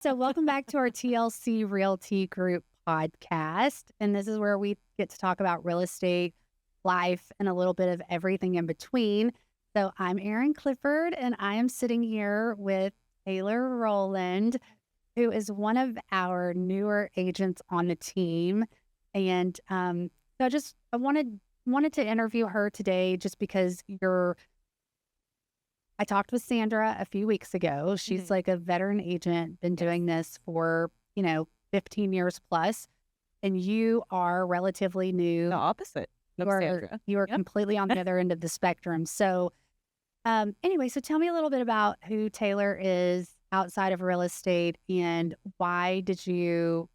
So, welcome back to our TLC Realty Group podcast. And this is where we get to talk about real estate, life, and a little bit of everything in between. So, I'm Erin Clifford, and I am sitting here with Taylor Rowland, who is one of our newer agents on the team. And I wanted to interview her today just because I talked with Sandra a few weeks ago. She's Mhm. like a veteran agent, been Yes. doing this for, 15 years plus, and you are relatively The new. opposite You of are Sandra. you are Yep. completely on the other end of the spectrum. So, anyway, so tell me a little bit about who Taylor is outside of real estate and why did you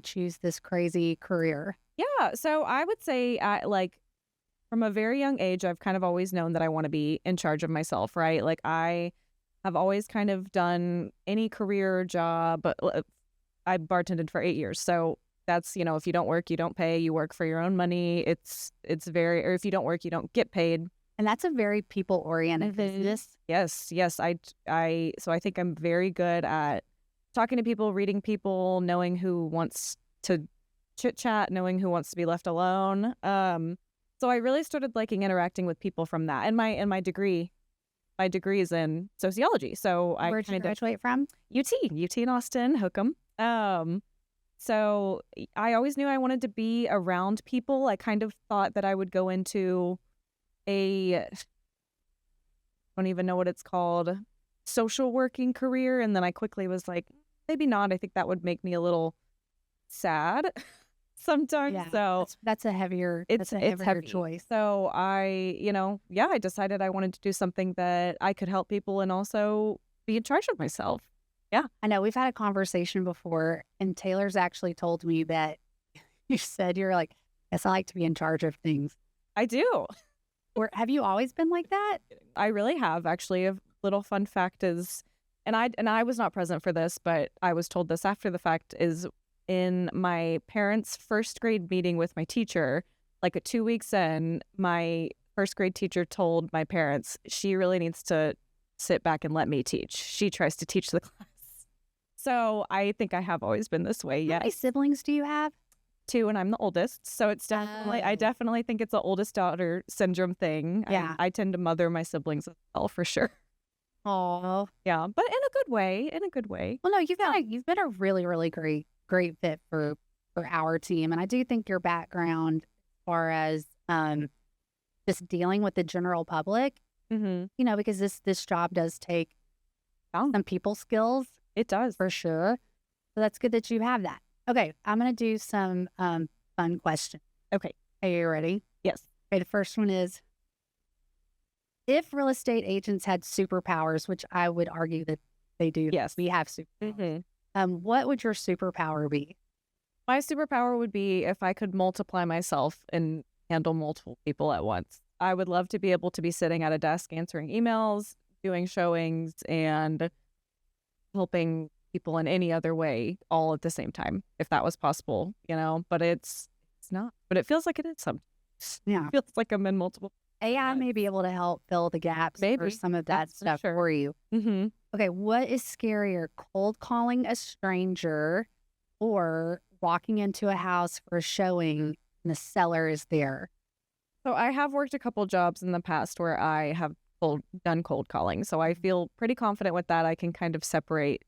choose this crazy career? Yeah, so I would say, from a very young age, I've kind of always known that I wanna be in charge of myself, right? Like, I have always kind of done any career job, but I bartended for 8 years, so that's, if you don't work, you don't pay, you work for your own money. It's very or if you don't work, you don't get paid. And that's a very people-oriented Mhm. business. Yes, yes, so I think I'm very good at talking to people, reading people, knowing who wants to chit chat, knowing who wants to be left alone. So I really started liking interacting with people from that. And my degree is in sociology. So I Where'd you kind of graduate from? UT in Austin, Hookham. I always knew I wanted to be around people. I kind of thought that I would go into a don't even know what it's called, social working career. And then I quickly was like, maybe not. I think that would make me a little sad sometimes. Yeah, So that's a heavier it's heavy. choice. So I decided I wanted to do something that I could help people and also be in charge of myself. Yeah, I know we've had a conversation before, and Taylor's actually told me that you said you're like, "Yes, I like to be in charge of things." I do. Or have you always been like that? I really have actually. A little fun fact is, and I was not present for this, but I was told this after the fact, is in my parents' first grade meeting with my teacher, like 2 weeks in, my first grade teacher told my parents she really needs to sit back and let me teach. She tries to teach the class. So I think I have always been this way. How many Yes. siblings do you have? Two, and I'm the oldest. So it's I Oh. definitely think it's a oldest daughter syndrome thing. Yeah. I tend to mother my siblings as well for sure. Oh. Yeah, but in a good way, in a good way. Well, no, you've been a really, really great fit for our team, and I do think your background as far as, just dealing with the general public, Mhm. because this job does take Yeah, some people skills it does. for sure. So that's good that you have that. Okay, I'm gonna do some fun questions. Okay. Are you ready? Yes. Okay, the first one is if real estate agents had superpowers, which I would argue that they do, Yes. we have super. Mhm. What would your superpower be? My superpower would be if I could multiply myself and handle multiple people at once. I would love to be able to be sitting at a desk answering emails, doing showings, and helping people in any other way all at the same time, if that was possible. But it's not. But it feels like it is sometimes. Yeah, Feels like I'm in multiple AI ones. may be able to help fill the gaps or Maybe. some of that That's for stuff sure. for you. Mhm. Okay, what is scarier, cold calling a stranger or walking into a house for a showing and the seller is there? So I have worked a couple jobs in the past where I have done cold calling. So I feel pretty confident with that. I can kind of separate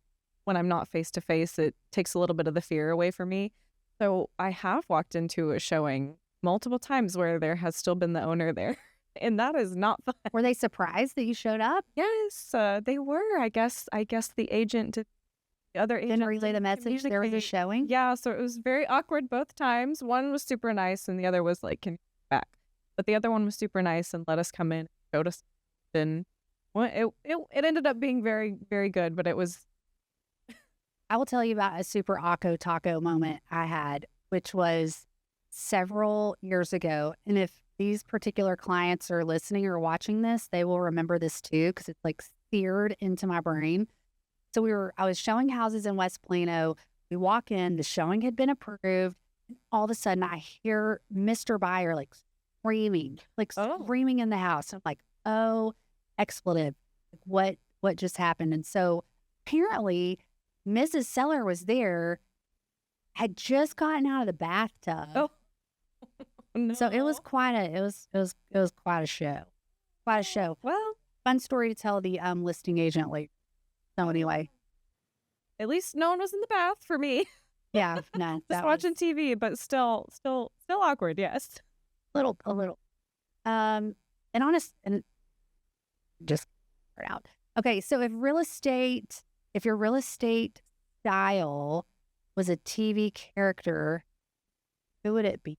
when I'm not face to face. It takes a little bit of the fear away from me. So I have walked into a showing multiple times where there has still been the owner there. And that is not fun. Were they surprised that you showed up? Yes, they were. I guess the other Didn't agent relay the didn't message there was a communicate. showing? Yeah, so it was very awkward both times. One was super nice and the other was like, "Can you come back?" But the other one was super nice and let us come in, showed us, and it ended up being very, very good, but it was I will tell you about a super Akko Taco moment I had, which was several years ago. And if these particular clients are listening or watching this, they will remember this too, because it's like seared into my brain. So I was showing houses in West Plano. We walk in, the showing had been approved. And all of a sudden I hear Mr. Buyer like Oh. screaming in the house. I'm like, oh, expletive. Like, what just happened? And so apparently Mrs. Seller was there, had just gotten out of the bathtub. Oh So it was no. quite a it was quite a show. Quite a show. Well, Fun story to tell the listing agent later. So anyway, at least no one was in the bath for me. yeah, no, Just that watching was TV, but still awkward. Yes. a little. And honest and just start out. Okay, so if your real estate style was a TV character, who would it be?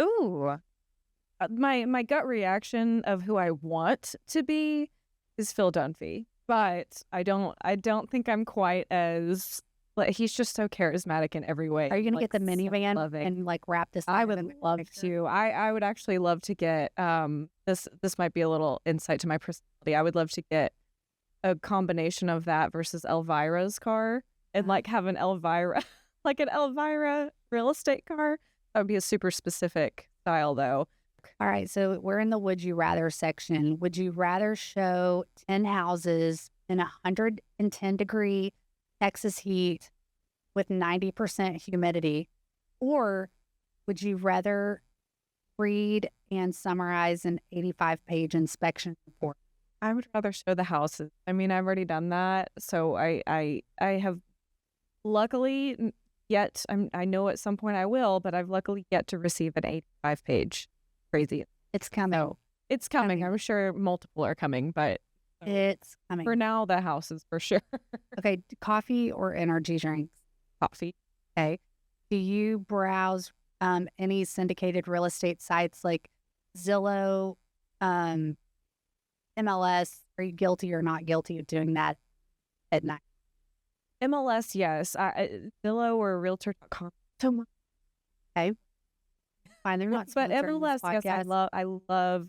Ooh. My gut reaction of who I want to be is Phil Dunphy, but I don't think I'm quite as like he's just so charismatic in every way. Are you gonna Like get the minivan loving. and like wrap this? I up would in the love picture? to. I would actually love to get this might be a little insight to my personality. I would love to get a combination of that versus Elvira's car and like have an Elvira like an Elvira real estate car. That would be a super specific style though. All right, so we're in the would you rather section. Would you rather show 10 houses in 110-degree Texas heat with 90% humidity, or would you rather read and summarize an 85-page inspection report? I would rather show the houses. I mean, I've already done that, so I have luckily yet. I know at some point I will, but I've luckily yet to receive an 85-page. Crazy. It's coming. So it's coming. Coming. I'm sure multiple are coming, but It's coming. for now, the houses for sure. Okay, coffee or energy drinks? Coffee. Okay. Do you browse any syndicated real estate sites like Zillow, MLS? Are you guilty or not guilty of doing that at night? MLS, yes. Zillow or Realtor.com. So much. Fine, they're not. But sponsoring this MLS, yes, podcast. I love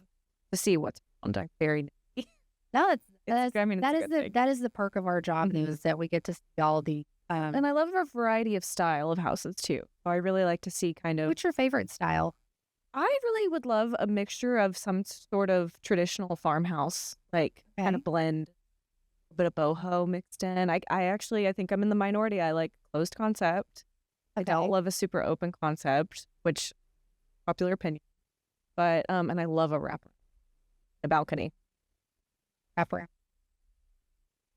to see what's on deck. Very nice. No, I mean, it's a good thing. that is the perk of our job Mhm. is that we get to see all the. And I love a variety of style of houses too. So I really like to see kind of. What's your favorite style? I really would love a mixture of some sort of traditional farmhouse, like kind Okay. of blend a bit of boho mixed in. I actually I think I'm in the minority. I like closed concept. I don't Okay. love a super open concept, which popular opinion. But and I love a wrapper, a balcony. Wraparound.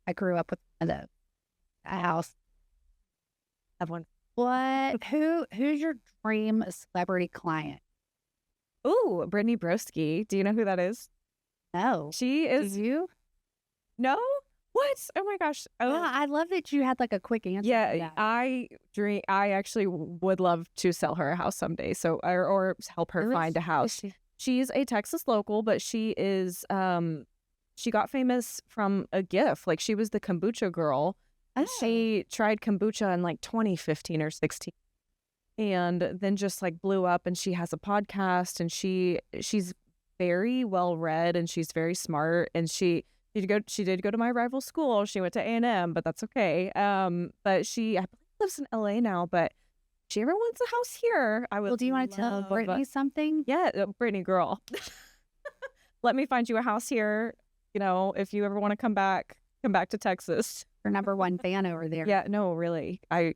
I grew up with a house. Have one. What? Who's your dream celebrity client? Ooh, Brittany Broski. Do you know who that is? No. She Do is you? no. What? Oh my gosh. Yeah, Oh. I love that you had like a quick answer. to Yeah, that. I actually would love to sell her a house someday. So or help her Who find is- a who is house. she? She's a Texas local, but she is she got famous from a GIF. Like she was the kombucha girl. Oh. She tried kombucha in like 2015 or 16 and then just like blew up, and she has a podcast, and she's very well read, and she's very smart, and she did go to my rival school. She went to A&M, but that's okay. But she I believe lives in LA now, but if she ever wants a house here, I would Well, do you want to tell love Brittany something? yeah, Brittany girl. Let me find you a house here. You know, if you ever want to come back to Texas. Her number one fan over there. Yeah, no, really. I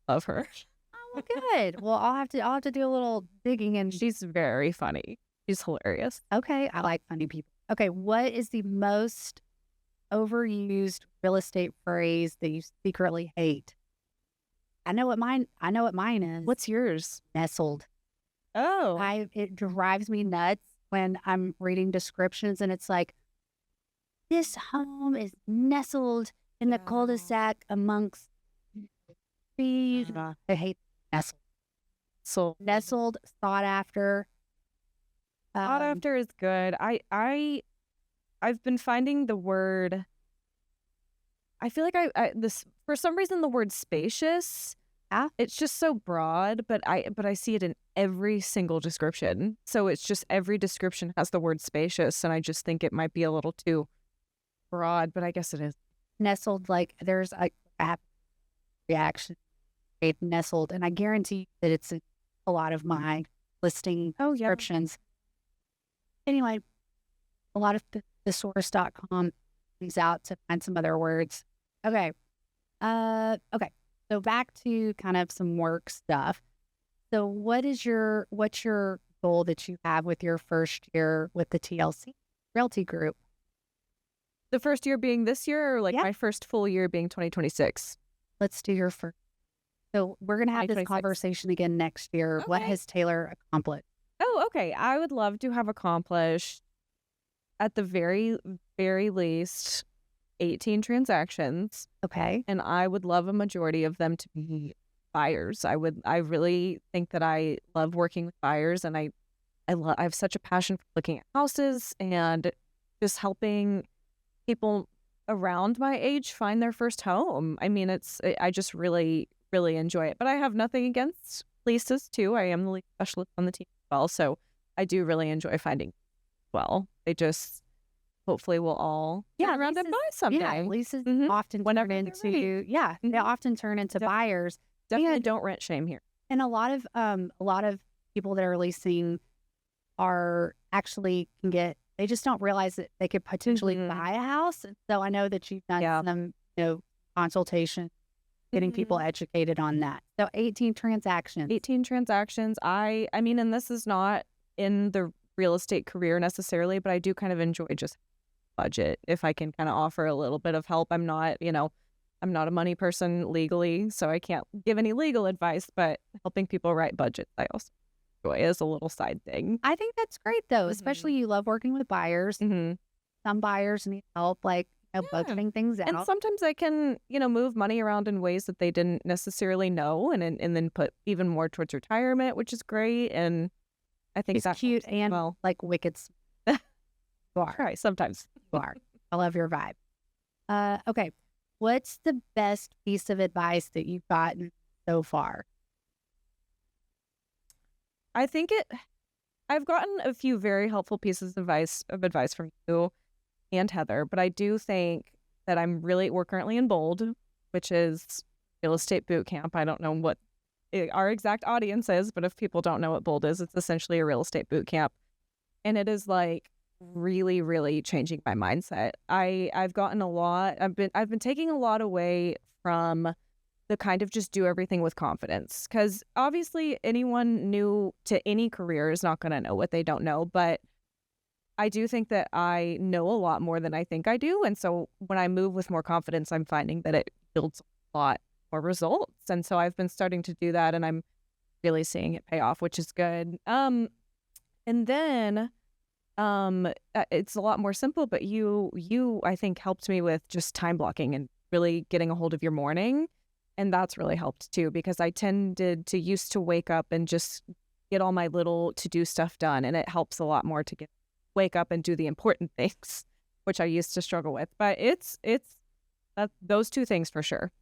love her. Oh, well, good. Well, I'll have to do a little digging and She's very funny. She's hilarious. okay, I like funny people. Okay, what is the most overused real estate phrase that you secretly hate? I know what mine is. What's yours? nestled? Oh, It drives me nuts when I'm reading descriptions and it's like, this home is nestled in the Yeah. cul-de-sac amongst trees. I hate nestled. so Nestled, sought after. sought after is good. I've been finding the word. I feel like I this for some reason the word spacious. Yeah. It's just so broad, but I see it in every single description. So it's just every description has the word spacious, and I just think it might be a little too broad, but I guess it is. Nestled, like there's a app reaction rate nestled, and I guarantee that it's in a lot of my listing Oh yeah. descriptions. Anyway, a lot of thesaurus.com comes out to find some other words. Okay. Okay. So back to kind of some work stuff. So what's your goal that you have with your first year with the TLC Realty Group? The first year being this year, or like Yeah, my first full year being 2026? let's do your first. So we're gonna have this 2026. conversation again next year. What Okay. has Taylor accomplished? Oh, okay. I would love to have accomplished at the very, very least 18 transactions, Okay. and I would love a majority of them to be buyers. I really think that I love working with buyers, and I have such a passion for looking at houses and just helping people around my age find their first home. I mean, I just really, really enjoy it. But I have nothing against leases too. I am the lease specialist on the team as well, so I do really enjoy finding well. They just hopefully we'll all Yeah, turn around and leases. buy Yeah, someday. leases Mhm. often Whenever turn they're ready. into yeah, they Mhm. often turn into Def- buyers. Definitely And don't rent shame here. and a lot of people that are leasing are actually can get they just don't realize that they could potentially Mhm. buy a house. And so I know that you've done Yeah. some, consultation, getting people Mhm. educated on that. So 18 transactions. 18 transactions. I mean, and this is not in the real estate career necessarily, but I do kind of enjoy just budget if I can kind of offer a little bit of help. I'm not a money person legally, so I can't give any legal advice, but helping people write budgets, I also enjoy as a little side thing. I think that's great though, Mhm. especially you love working with buyers. Mhm. Some buyers need help, like, Yeah. budgeting things And out. sometimes I can, move money around in ways that they didn't necessarily know and then put even more towards retirement, which is great. And I think She's that cute helps as and well. like wicked smart. You are. Try sometimes. You are. I love your vibe. Okay. What's the best piece of advice that you've gotten so far? I think I've gotten a few very helpful pieces of advice from you and Heather, but I do think that we're currently in Bold, which is real estate boot camp. I don't know what our exact audience is, but if people don't know what Bold is, it's essentially a real estate boot camp. And it is like really, really changing my mindset. I've gotten a lot. I've been taking a lot away from the kind of just do everything with confidence. Because obviously anyone new to any career is not going to know what they don't know. But I do think that I know a lot more than I think I do. And so when I move with more confidence, I'm finding that it builds a lot more results. And so I've been starting to do that and I'm really seeing it pay off, which is good. And then it's a lot more simple, but you I think helped me with just time blocking and really getting a hold of your morning. And that's really helped too, because I tended to used to wake up and just get all my little to-do stuff done. And it helps a lot more to wake up and do the important things, which I used to struggle with. But it's those two things for sure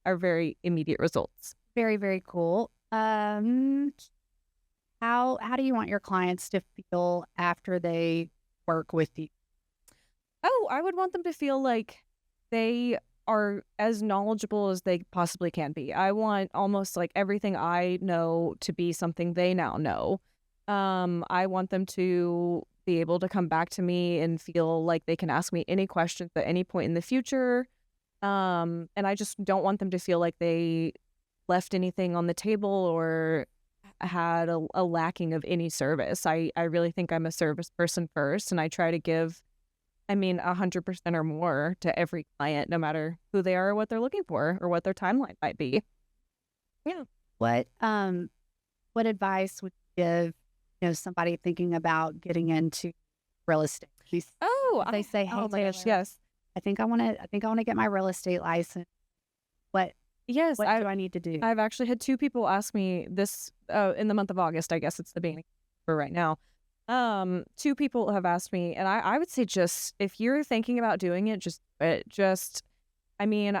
are very immediate results. Very, very cool. How do you want your clients to feel after they work with you? Oh, I would want them to feel like they are as knowledgeable as they possibly can be. I want almost like everything I know to be something they now know. I want them to be able to come back to me and feel like they can ask me any questions at any point in the future. And I just don't want them to feel like they left anything on the table or had a lacking of any service. I really think I'm a service person first, and I try to give, 100% or more to every client, no matter who they are or what they're looking for or what their timeline might be. Yeah. What advice would you give, somebody thinking about getting into real estate? They say, "Hey, oh my gosh, Taylor, yes. I think I want to get my real estate license. What Yes, what do I need to do?" I've actually had two people ask me this in the month of August. I guess it's the beginning for right now. Two people have asked me, and I would say just if you're thinking about doing it, just do it. I mean,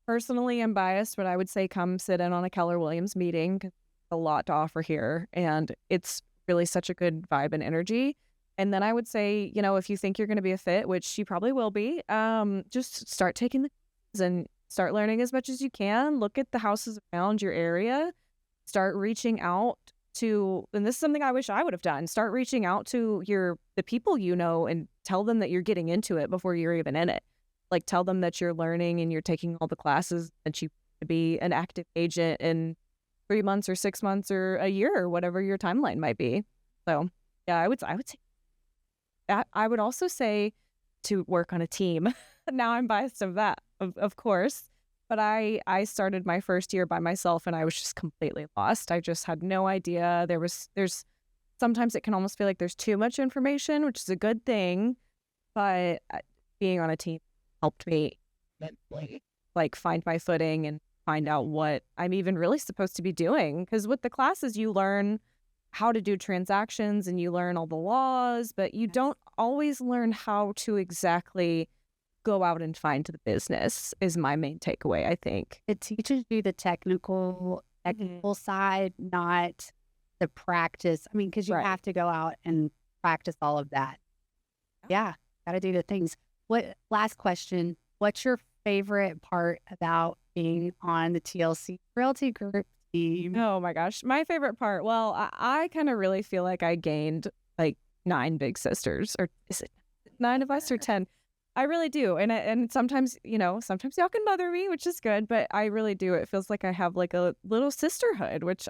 personally, I'm biased, but I would say come sit in on a Keller Williams meeting 'cause there's a lot to offer here, and it's really such a good vibe and energy. And then I would say, if you think you're going to be a fit, which you probably will be, just start taking the quiz and start learning as much as you can. Look at the houses around your area. Start reaching out to, and this is something I wish I would have done. Start reaching out to the people you know and tell them that you're getting into it before you're even in it. Like tell them that you're learning and you're taking all the classes that you to be an active agent in 3 months or 6 months or a year or whatever your timeline might be. So, yeah, I would say that. I would also say to work on a team. Now I'm biased of that, of course, but I started my first year by myself and I was just completely lost. I just had no idea. There's sometimes it can almost feel like there's too much information, which is a good thing, but being on a team helped me immensely, like find my footing and find out what I'm even really supposed to be doing. Because with the classes, you learn how to do transactions and you learn all the laws, but you don't always learn how to exactly go out and find the business is my main takeaway, I think. It teaches you the technical side, not the practice. I mean, because you Right. have to go out and practice all of that. Yeah, got to do the things. Last question. What's your favorite part about being on the TLC Realty Group team? Oh my gosh. My favorite part, well, I kind of really feel like I gained like 9 big sisters, or is it 9 of us or 10? I really do. And sometimes, sometimes y'all can mother me, which is good, but I really do. It feels like I have like a little sisterhood, which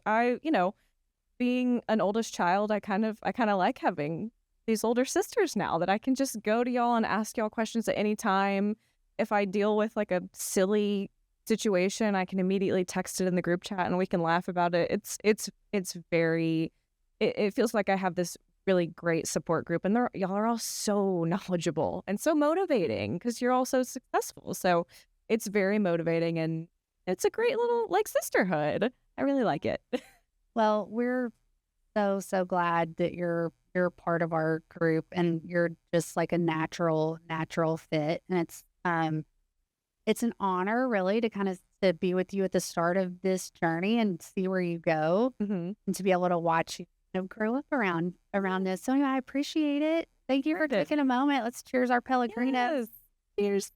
being an oldest child, I kind of like having these older sisters now that I can just go to y'all and ask y'all questions at any time. If I deal with like a silly situation, I can immediately text it in the group chat and we can laugh about it. It's very it feels like I have this really great support group, and y'all are all so knowledgeable and so motivating because you're all so successful. So it's very motivating and it's a great little like sisterhood. I really like it. Well, we're so glad that you're part of our group and you're just like a natural fit. And it's an honor really to kind of to be with you at the start of this journey and see where you go Hmm. and to be able to watch you grow up around this. So anyway, I appreciate it. Thank you for Heard it. taking a moment. Let's cheers our Pellegrino. Yes. Cheers.